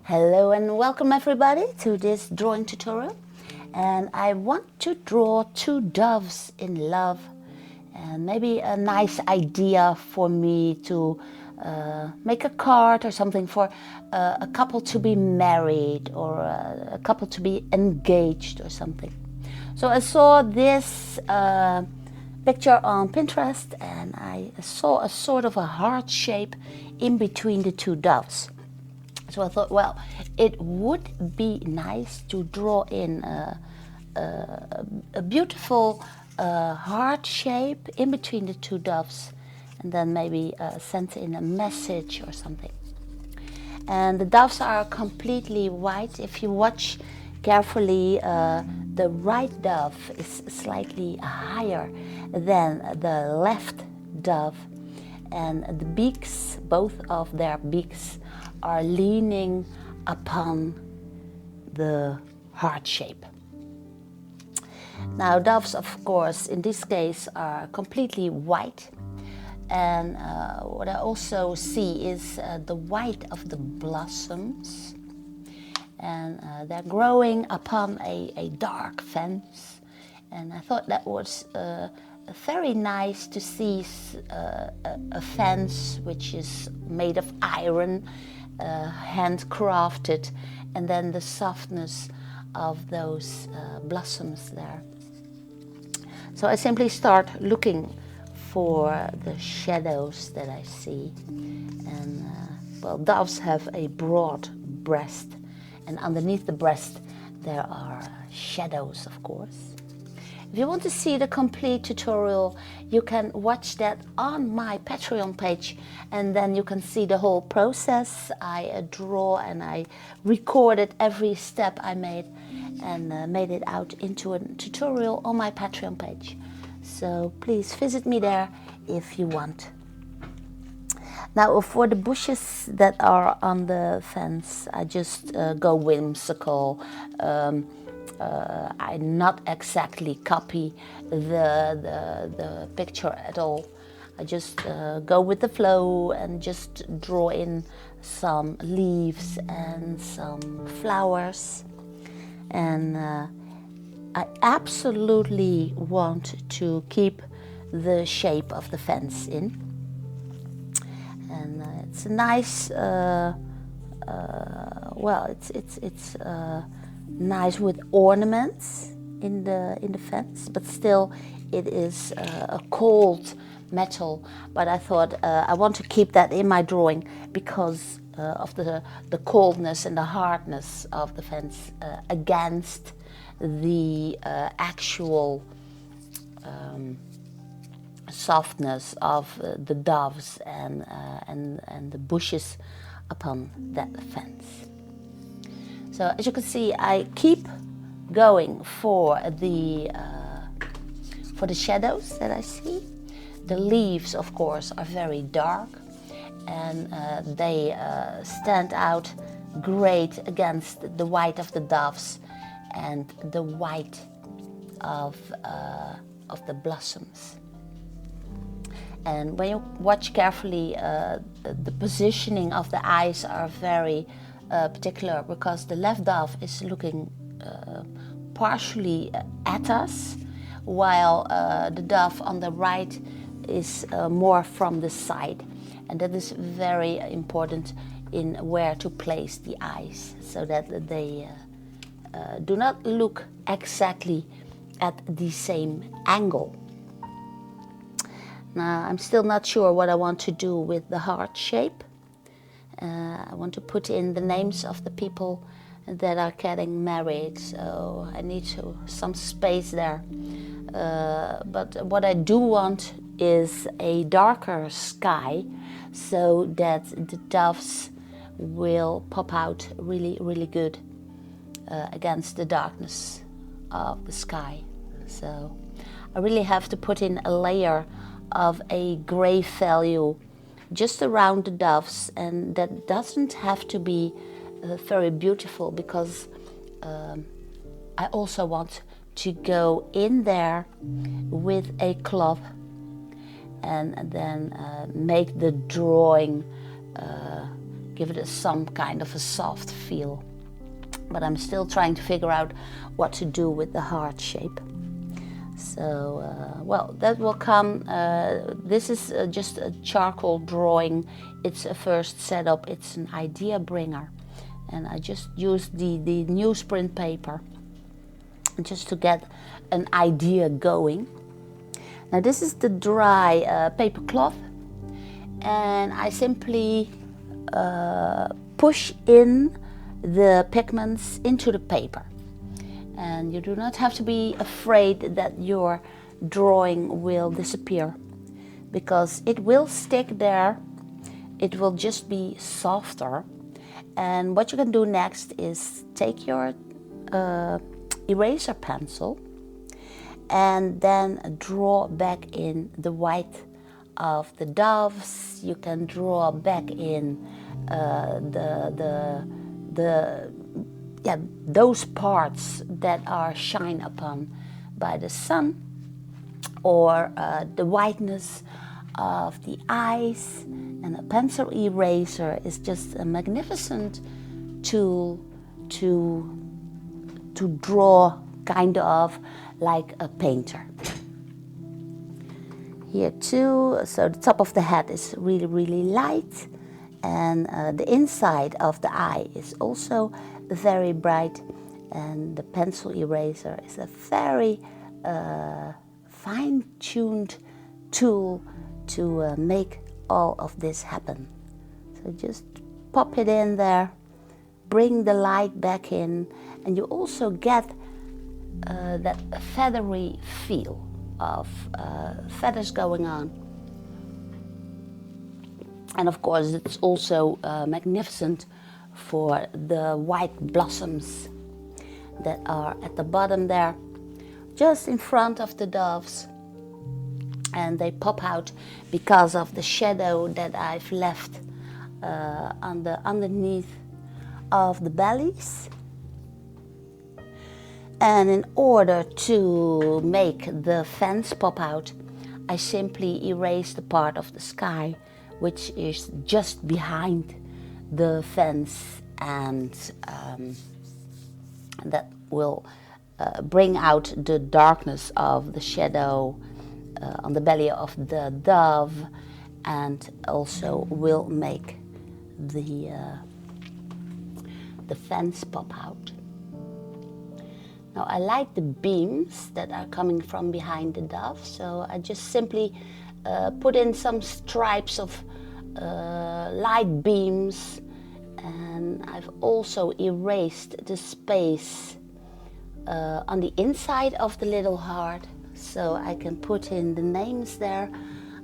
Hello and welcome everybody to this drawing tutorial, and I want to draw two doves in love, and maybe a nice idea for me to make a card or something for a couple to be married or a couple to be engaged or something. So I saw this picture on Pinterest and I saw a sort of a heart shape in between the two doves. So I thought, well, it would be nice to draw in a beautiful heart shape in between the two doves, and then maybe send in a message or something. And the doves are completely white. If you watch carefully, the right dove is slightly higher than the left dove, and the beaks, both of their beaks, are leaning upon the heart shape. Now doves, of course, in this case are completely white, and what I also see is the white of the blossoms, and they're growing upon a dark fence, and I thought that was very nice to see a fence which is made of iron, handcrafted, and then the softness of those blossoms there. So I simply start looking for the shadows that I see, and well, doves have a broad breast, and underneath the breast there are shadows, of course. If you want to see the complete tutorial, you can watch that on my Patreon page, and then you can see the whole process. I draw and I recorded every step I made and made it out into a tutorial on my Patreon page. So please visit me there if you want. Now for the bushes that are on the fence, I just go whimsical. I not exactly copy the picture at all. I just go with the flow and just draw in some leaves and some flowers. And I absolutely want to keep the shape of the fence in. And it's a nice, well, it's nice with ornaments in the fence, but still it is a cold metal. But I thought I want to keep that in my drawing because of the coldness and the hardness of the fence against the actual softness of the doves and the bushes upon that fence. So as you can see, I keep going for the shadows that I see. The leaves, of course, are very dark, and they stand out great against the white of the doves and the white of the blossoms. And when you watch carefully, the positioning of the eyes are very particular, because the left dove is looking partially at us, while the dove on the right is more from the side, and that is very important in where to place the eyes so that they do not look exactly at the same angle. Now I'm still not sure what I want to do with the heart shape. I want to put in the names of the people that are getting married, so I need some space there. But what I do want is a darker sky, so that the doves will pop out really, really good against the darkness of the sky. So I really have to put in a layer of a gray value just around the doves, and that doesn't have to be very beautiful, because I also want to go in there with a cloth and then make the drawing give it some kind of a soft feel. But I'm still trying to figure out what to do with the heart shape. So, well, that will come. This is just a charcoal drawing. It's a first setup. It's an idea bringer. And I just used the newsprint paper just to get an idea going. Now this is the dry paper cloth. And I simply push in the pigments into the paper. And you do not have to be afraid that your drawing will disappear, because it will stick there. It will just be softer. And what you can do next is take your eraser pencil and then draw back in the white of the doves. You can draw back in those parts that are shine upon by the sun, or the whiteness of the eyes. And a pencil eraser is just a magnificent tool to draw, kind of like a painter. Here too, so the top of the head is really light, and the inside of the eye is also very bright, and the pencil eraser is a very fine-tuned tool to make all of this happen. So just pop it in there, bring the light back in, and you also get that feathery feel of feathers going on. And of course it's also magnificent for the white blossoms that are at the bottom there, just in front of the doves. And they pop out because of the shadow that I've left underneath of the bellies. And in order to make the fence pop out, I simply erase the part of the sky which is just behind the fence, and that will bring out the darkness of the shadow on the belly of the dove, and also will make the fence pop out. Now I like the beams that are coming from behind the dove, so I just simply put in some stripes of light beams, and I've also erased the space on the inside of the little heart, so I can put in the names there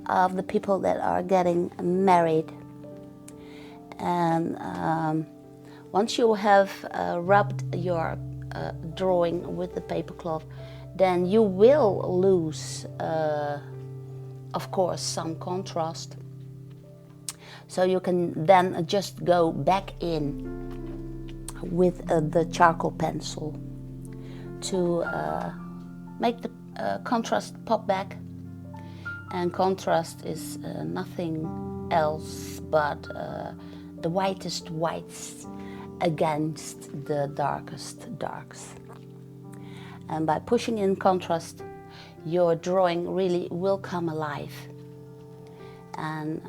of the people that are getting married. And once you have rubbed your drawing with the paper cloth, then you will lose, of course, some contrast. So you can then just go back in with the charcoal pencil to make the contrast pop back. And contrast is nothing else but the whitest whites against the darkest darks. And by pushing in contrast, your drawing really will come alive. And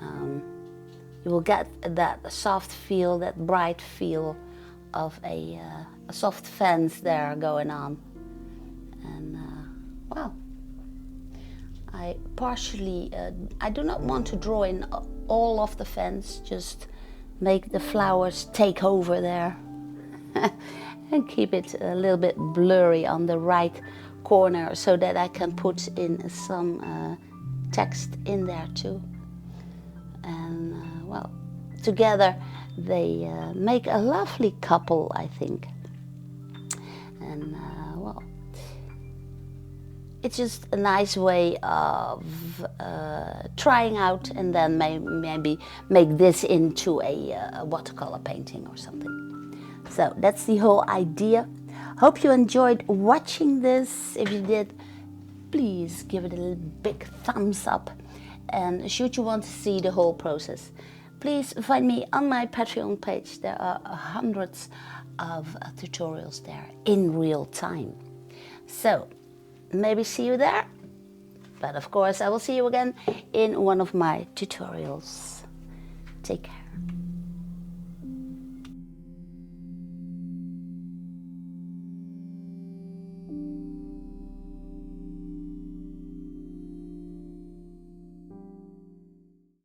you will get that soft feel, that bright feel of a soft fence there going on. And well, I partially, I do not want to draw in all of the fence, just make the flowers take over there and keep it a little bit blurry on the right corner, so that I can put in some text in there too. And well, together they make a lovely couple, I think. And well, it's just a nice way of trying out, and then maybe make this into a watercolor painting or something. So that's the whole idea. Hope you enjoyed watching this. If you did, please give it a big thumbs up. And should you want to see the whole process, please find me on my Patreon page. There are hundreds of tutorials there in real time. So maybe see you there. But of course, I will see you again in one of my tutorials. Take care.